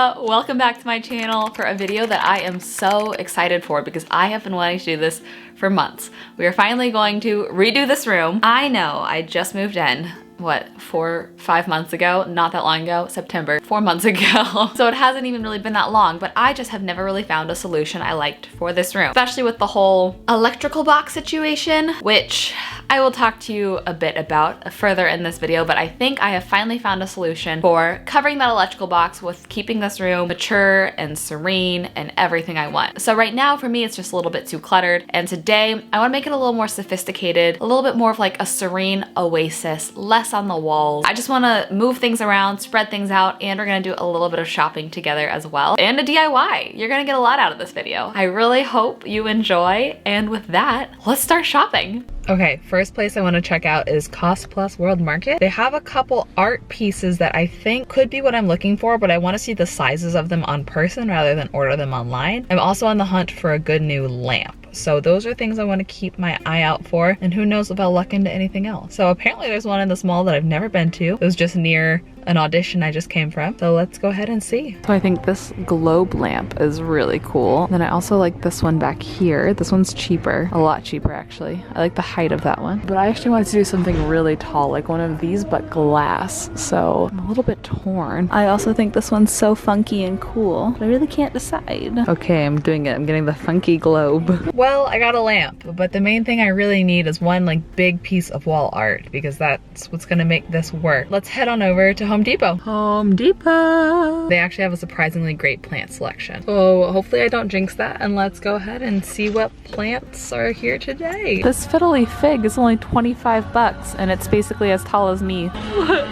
welcome back to my channel for a video that I am so excited for because I have been wanting to do this for months. We are finally going to redo this room. I know I just moved in, what, 4-5 months ago? Not that long ago, September, 4 months ago. So it hasn't even really been that long, but I just have never really found a solution I liked for this room, especially with the whole electrical box situation, which I will talk to you a bit about further in this video, but I think I have finally found a solution for covering that electrical box with keeping this room mature and serene and everything I want. So right now for me, it's just a little bit too cluttered. And today I want to make it a little more sophisticated, a little bit more of like a serene oasis, less on the walls. I just want to move things around, spread things out, and we're going to do a little bit of shopping together as well. And a DIY. You're going to get a lot out of this video. I really hope you enjoy. And with that, let's start shopping. Okay, first place I want to check out is Cost Plus World Market. They have a couple art pieces that I think could be what I'm looking for, but I want to see the sizes of them on person rather than order them online. I'm also on the hunt for a good new lamp. So those are things I want to keep my eye out for, and who knows if I'll luck into anything else. So apparently there's one in this mall that I've never been to. It was just near an audition I just came from. So let's go ahead and see. So I think this globe lamp is really cool. Then I also like this one back here. This one's cheaper, a lot cheaper actually. I like the height of that one. But I actually wanted to do something really tall, like one of these, but glass. So I'm a little bit torn. I also think this one's so funky and cool, but I really can't decide. Okay, I'm doing it. I'm getting the funky globe. Well, I got a lamp, but the main thing I really need is one like big piece of wall art because that's what's gonna make this work. Let's head on over to Home Depot. Home Depot! They actually have a surprisingly great plant selection. So hopefully I don't jinx that, and let's go ahead and see what plants are here today. This fiddly fig is only 25 bucks and it's basically as tall as me. Look.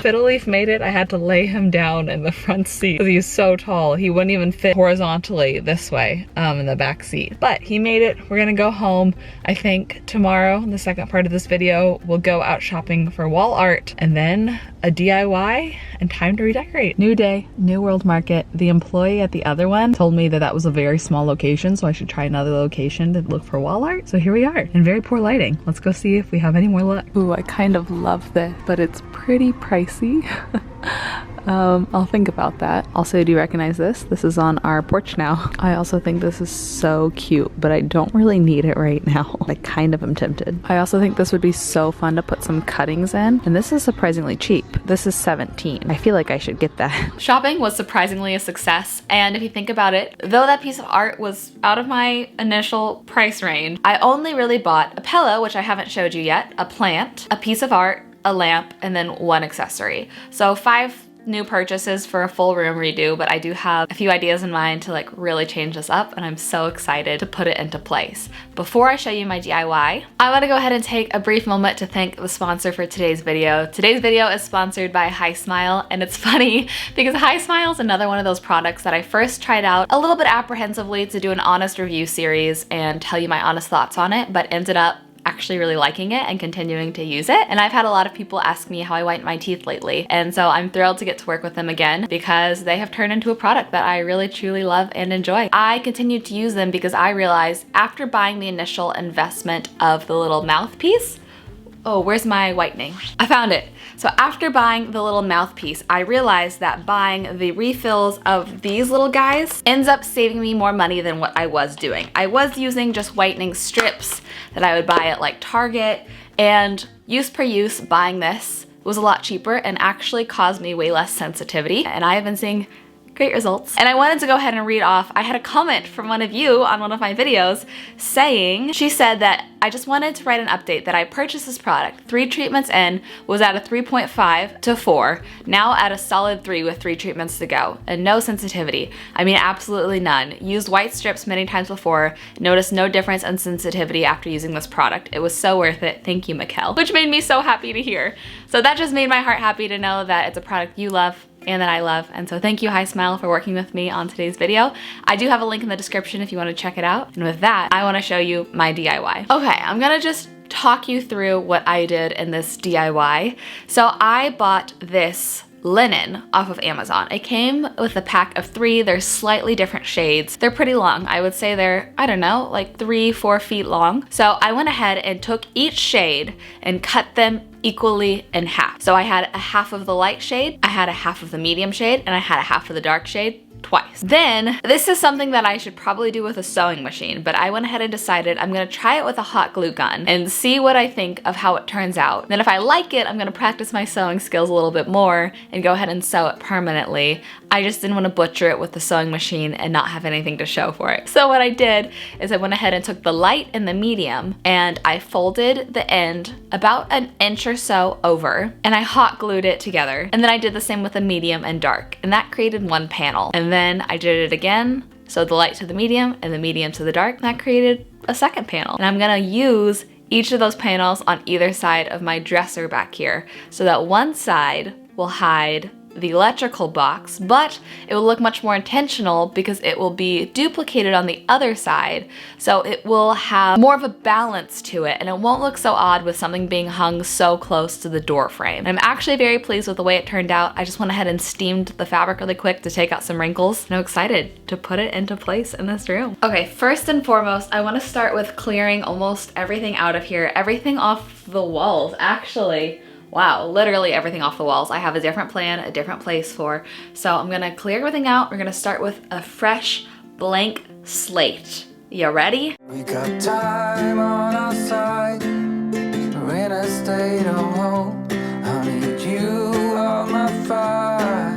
Fiddleleaf made it. I had to lay him down in the front seat because he's so tall. He wouldn't even fit horizontally this way in the back seat. But he made it. We're gonna go home. I think tomorrow, in the second part of this video, we'll go out shopping for wall art and then a DIY and time to redecorate. New day, new world market. The employee at the other one told me that that was a very small location, so I should try another location to look for wall art. So here we are, in very poor lighting. Let's go see if we have any more luck. Ooh, I kind of love this, but it's pretty pricey. I'll think about that. Also, do you recognize this? This is on our porch now. I also think this is so cute, but I don't really need it right now. I kind of am tempted. I also think this would be so fun to put some cuttings in, and this is surprisingly cheap. This is $17. I feel like I should get that. Shopping was surprisingly a success, and if you think about it, though that piece of art was out of my initial price range, I only really bought a pillow, which I haven't showed you yet, a plant, a piece of art, a lamp, and then one accessory. So 5 new purchases for a full room redo, but I do have a few ideas in mind to like really change this up, and I'm so excited to put it into place. Before I show you my DIY, I want to go ahead and take a brief moment to thank the sponsor for today's video. Today's video is sponsored by HiSmile, and it's funny because HiSmile is another one of those products that I first tried out a little bit apprehensively to do an honest review series and tell you my honest thoughts on it, but ended up actually really liking it and continuing to use it. And I've had a lot of people ask me how I whiten my teeth lately. And so I'm thrilled to get to work with them again because they have turned into a product that I really truly love and enjoy. I continued to use them because I realized after buying the initial investment of the little mouthpiece, oh, where's my whitening? I found it. So after buying the little mouthpiece, I realized that buying the refills of these little guys ends up saving me more money than what I was doing. I was using just whitening strips that I would buy at like Target, and use per use buying this was a lot cheaper and actually caused me way less sensitivity. And I have been seeing great results. And I wanted to go ahead and read off, I had a comment from one of you on one of my videos saying, she said that I just wanted to write an update that I purchased this product 3 treatments in, was at a 3.5 to 4, now at a solid 3 with 3 treatments to go, and no sensitivity. I mean, absolutely none. Used white strips many times before, noticed no difference in sensitivity after using this product. It was so worth it. Thank you, Mick-Elle. Which made me so happy to hear. So that just made my heart happy to know that it's a product you love and that I love. And so thank you, HiSmile, for working with me on today's video. I do have a link in the description if you want to check it out. And with that, I want to show you my DIY. Okay, I'm gonna just talk you through what I did in this DIY. So I bought this linen off of Amazon. It came with a pack of 3. They're slightly different shades. They're pretty long. I would say they're, I don't know, like 3-4 feet long. So I went ahead and took each shade and cut them equally in half. So I had a half of the light shade, I had a half of the medium shade, and I had a half of the dark shade twice. Then, this is something that I should probably do with a sewing machine, but I went ahead and decided I'm gonna try it with a hot glue gun and see what I think of how it turns out. Then if I like it, I'm gonna practice my sewing skills a little bit more and go ahead and sew it permanently. I just didn't want to butcher it with the sewing machine and not have anything to show for it. So what I did is I went ahead and took the light and the medium and I folded the end about an inch or so over and I hot glued it together. And then I did the same with the medium and dark, and that created one panel. And then I did it again, so the light to the medium and the medium to the dark, and that created a second panel. And I'm gonna use each of those panels on either side of my dresser back here so that one side will hide the electrical box, but it will look much more intentional because it will be duplicated on the other side, so it will have more of a balance to it and it won't look so odd with something being hung so close to the door frame. And I'm actually very pleased with the way it turned out. I just went ahead and steamed the fabric really quick to take out some wrinkles, and I'm excited to put it into place in this room. Okay, first and foremost, I want to start with clearing almost everything out of here, everything off the walls, actually. Wow, literally everything off the walls. I have a different plan, a different place for. So I'm gonna clear everything out. We're gonna start with a fresh blank slate. You ready? We got time on our side. We're in a state of home. I need you on my fire.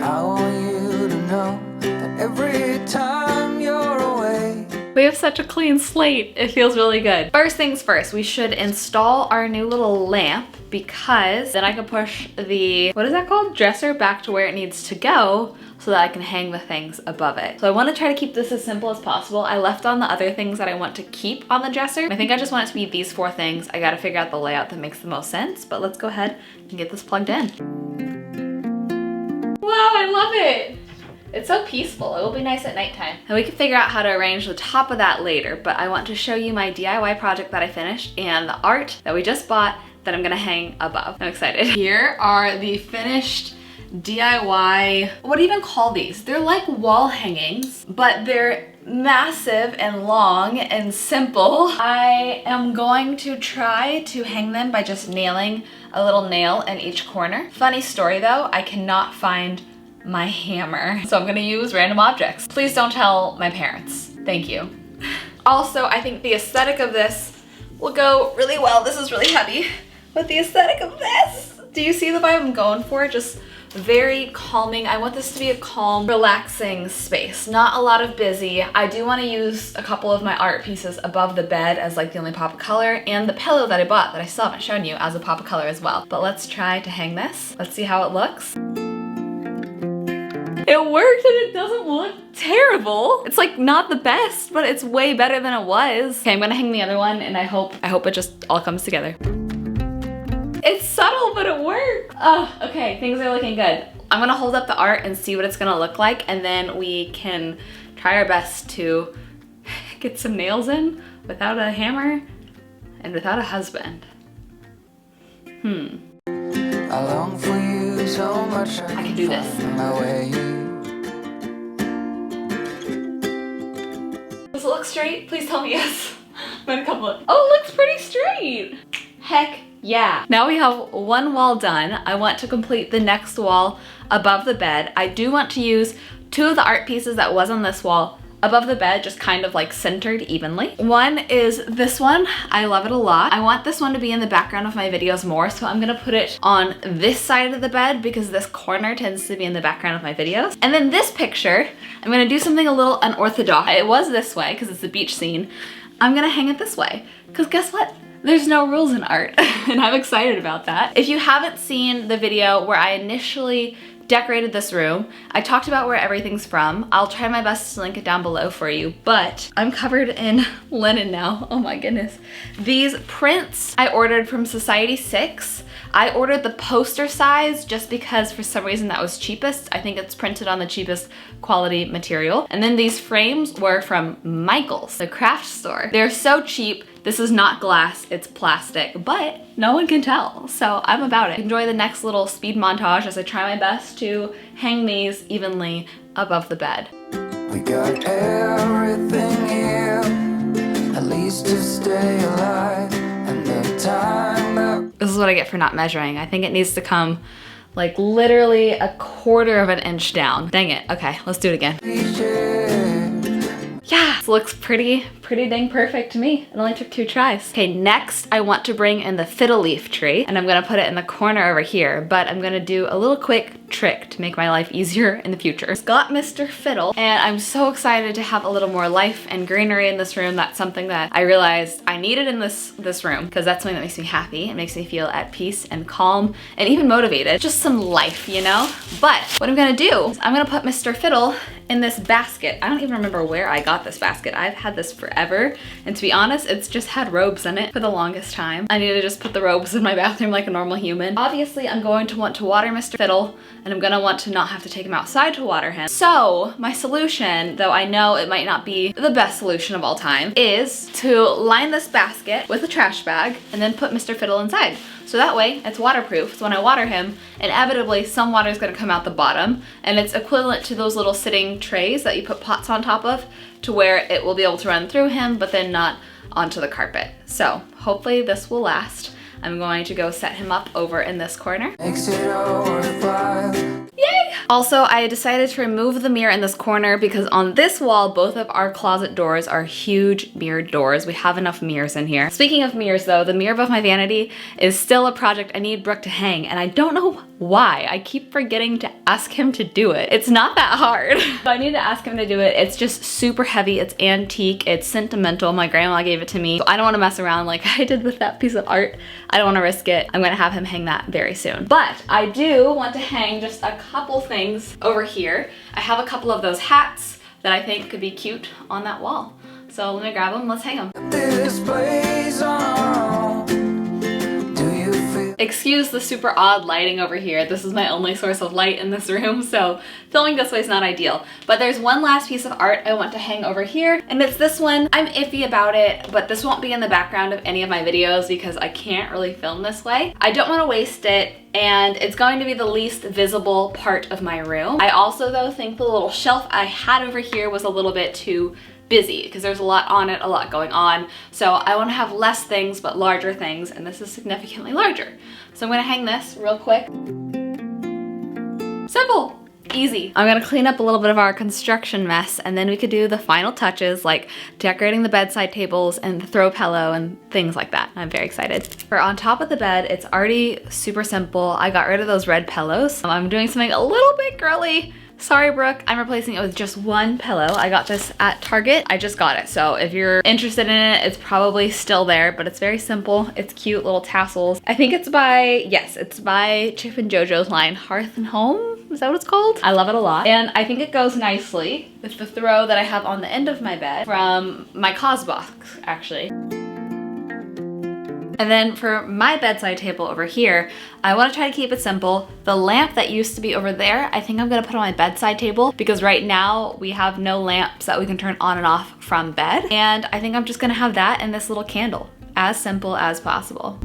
I want you to know that every time you're away. We have such a clean slate. It feels really good. First things first, we should install our new little lamp because then I can push the, what is that called? Dresser back to where it needs to go so that I can hang the things above it. So I want to try to keep this as simple as possible. I left on the other things that I want to keep on the dresser. I think I just want it to be these 4 things. I gotta figure out the layout that makes the most sense, but let's go ahead and get this plugged in. Wow, I love it. It's so peaceful. It will be nice at nighttime. And we can figure out how to arrange the top of that later, but I want to show you my DIY project that I finished and the art that we just bought that I'm gonna hang above. I'm excited. Here are the finished DIY, what do you even call these? They're like wall hangings, but they're massive and long and simple. I am going to try to hang them by just nailing a little nail in each corner. Funny story though, I cannot find my hammer, so I'm gonna use random objects. Please don't tell my parents. Thank you. Also, I think the aesthetic of this will go really well. This is really heavy, but the aesthetic of this, do you see the vibe I'm going for? Just very calming. I want this to be a calm, relaxing space. Not a lot of busy. I do want to use a couple of my art pieces above the bed as like the only pop of color, and the pillow that I bought that I still haven't shown you as a pop of color as well. But let's try to hang this. Let's see how it looks. It worked and it doesn't look terrible. It's like not the best, but it's way better than it was. Okay, I'm gonna hang the other one and I hope it just all comes together. It's subtle, but it worked. Oh, okay, things are looking good. I'm gonna hold up the art and see what it's gonna look like, and then we can try our best to get some nails in without a hammer and without a husband. I long for you so much. I can do this. Does it look straight? Please tell me yes. I'm gonna come look. Oh, it looks pretty straight. Heck yeah. Now we have one wall done. I want to complete the next wall above the bed. I do want to use 2 of the art pieces that was on this wall above the bed, just kind of like centered evenly. One is this one. I love it a lot. I want this one to be in the background of my videos more, so I'm gonna put it on this side of the bed because this corner tends to be in the background of my videos. And then this picture, I'm gonna do something a little unorthodox. It was this way because it's a beach scene. I'm gonna hang it this way because guess what? There's no rules in art and I'm excited about that. If you haven't seen the video where I initially decorated this room, I talked about where everything's from. I'll try my best to link it down below for you, but I'm covered in linen now. Oh my goodness. These prints I ordered from Society 6. I ordered the poster size just because for some reason that was cheapest. I think it's printed on the cheapest quality material. And then these frames were from Michael's, the craft store. They're so cheap. This is not glass, it's plastic, but no one can tell, so I'm about it. Enjoy the next little speed montage as I try my best to hang these evenly above the bed. We got everything here, at least to stay alive, and the time that... This is what I get for not measuring. I think it needs to come like literally a quarter of an inch down. Dang it. Okay, let's do it again. Yeah, this looks pretty dang perfect to me. It only took 2 tries. Okay, next I want to bring in the fiddle leaf tree, and I'm gonna put it in the corner over here, but I'm gonna do a little quick trick to make my life easier in the future. Got Mr. Fiddle, and I'm so excited to have a little more life and greenery in this room. That's something that I realized I needed in this room, because that's something that makes me happy. It makes me feel at peace and calm and even motivated. Just some life, you know? But what I'm gonna do is I'm gonna put Mr. Fiddle in this basket. I don't even remember where I got this basket. I've had this forever, and to be honest, it's just had robes in it for the longest time. I need to just put the robes in my bathroom like a normal human. Obviously, I'm going to want to water Mr. Fiddle, and I'm gonna want to not have to take him outside to water him. So my solution, though I know it might not be the best solution of all time, is to line this basket with a trash bag and then put Mr. Fiddle inside. So that way it's waterproof. So when I water him, inevitably some water is gonna come out the bottom, and it's equivalent to those little sitting trays that you put pots on top of, to where it will be able to run through him, but then not onto the carpet. So hopefully this will last. I'm going to go set him up over in this corner. Makes it all worthwhile. Yay! Also, I decided to remove the mirror in this corner because on this wall, both of our closet doors are huge mirrored doors. We have enough mirrors in here. Speaking of mirrors though, the mirror above my vanity is still a project I need Brooke to hang, and I don't know why. I keep forgetting to ask him to do it. It's not that hard. So I need to ask him to do it. It's just super heavy. It's antique. It's sentimental. My grandma gave it to me. So I don't want to mess around like I did with that piece of art. I don't want to risk it. I'm going to have him hang that very soon. But I do want to hang just a couple things over here. I have a couple of those hats that I think could be cute on that wall. So let me grab them. Let's hang them. This place on. Do you feel? Excuse the super odd lighting over here. This is my only source of light in this room, so filming this way is not ideal. But there's one last piece of art I want to hang over here, and it's this one. I'm iffy about it, but this won't be in the background of any of my videos because I can't really film this way. I don't want to waste it, and it's going to be the least visible part of my room. I also though think the little shelf I had over here was a little bit too busy because there's a lot on it, a lot going on. So I want to have less things but larger things, and this is significantly larger. So I'm gonna hang this real quick. Simple. Easy. I'm gonna clean up a little bit of our construction mess, and then we could do the final touches like decorating the bedside tables and the throw pillow and things like that. I'm very excited. For on top of the bed, it's already super simple. I got rid of those red pillows. I'm doing something a little bit girly. Sorry, Brooke. I'm replacing it with just one pillow. I got this at Target. I just got it. So if you're interested in it, it's probably still there, but it's very simple. It's cute little tassels. I think it's by, yes, it's by Chip and JoJo's line, Hearth and Home. Is that what it's called? I love it a lot. And I think it goes nicely with the throw that I have on the end of my bed from my Cause box, actually. And then for my bedside table over here, I want to try to keep it simple. The lamp that used to be over there, I think I'm gonna put on my bedside table because right now we have no lamps that we can turn on and off from bed. And I think I'm just gonna have that and this little candle, as simple as possible.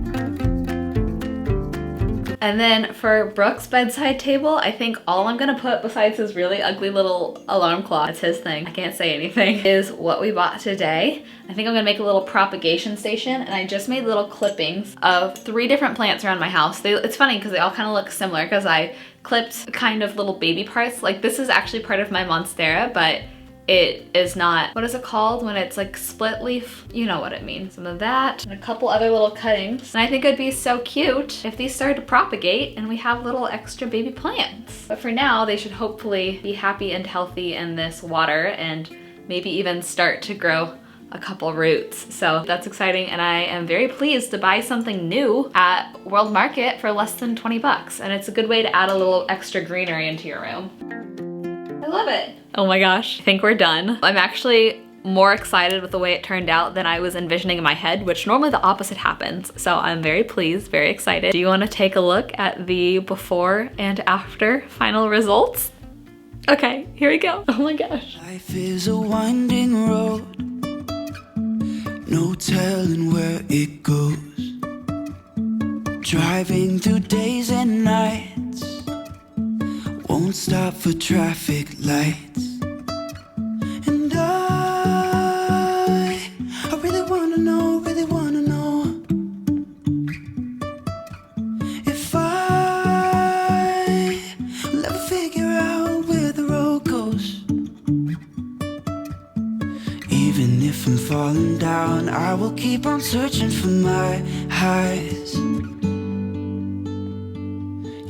And then for Brooke's bedside table, I think all I'm gonna put besides his really ugly little alarm clock, it's his thing, I can't say anything, is what we bought today. I think I'm gonna make a little propagation station, and I just made little clippings of 3 different plants around my house. It's funny because they all kind of look similar because I clipped kind of little baby parts. Like this is actually part of my Monstera, but it is not, what is it called when it's like split leaf? You know what it means. Some of that and a couple other little cuttings. And I think it'd be so cute if these started to propagate and we have little extra baby plants. But for now, they should hopefully be happy and healthy in this water and maybe even start to grow a couple roots. So that's exciting, and I am very pleased to buy something new at World Market for less than 20 bucks. And it's a good way to add a little extra greenery into your room. I love it. Oh my gosh, I think we're done. I'm actually more excited with the way it turned out than I was envisioning in my head, which normally the opposite happens. So I'm very pleased, very excited. Do you want to take a look at the before and after final results? Okay, here we go. Oh my gosh. Life is a winding road. no telling where it goes. Driving through days and nights, won't stop for traffic lights. And I really wanna know, if I will ever figure out where the road goes. Even if I'm falling down, I will keep on searching for my highs.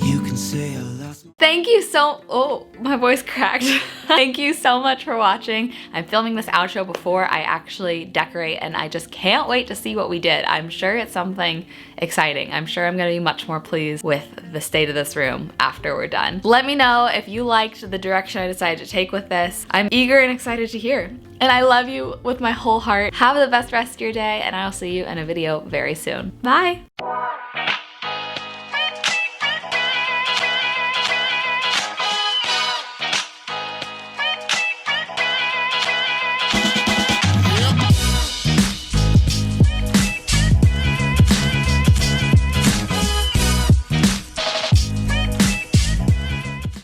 You can say I lost. Thank you oh, my voice cracked. Thank you so much for watching. I'm filming this outro before I actually decorate, and I just can't wait to see what we did. I'm sure it's something exciting. I'm sure I'm gonna be much more pleased with the state of this room after we're done. Let me know if you liked the direction I decided to take with this. I'm eager and excited to hear. And I love you with my whole heart. Have the best rest of your day, and I'll see you in a video very soon. Bye.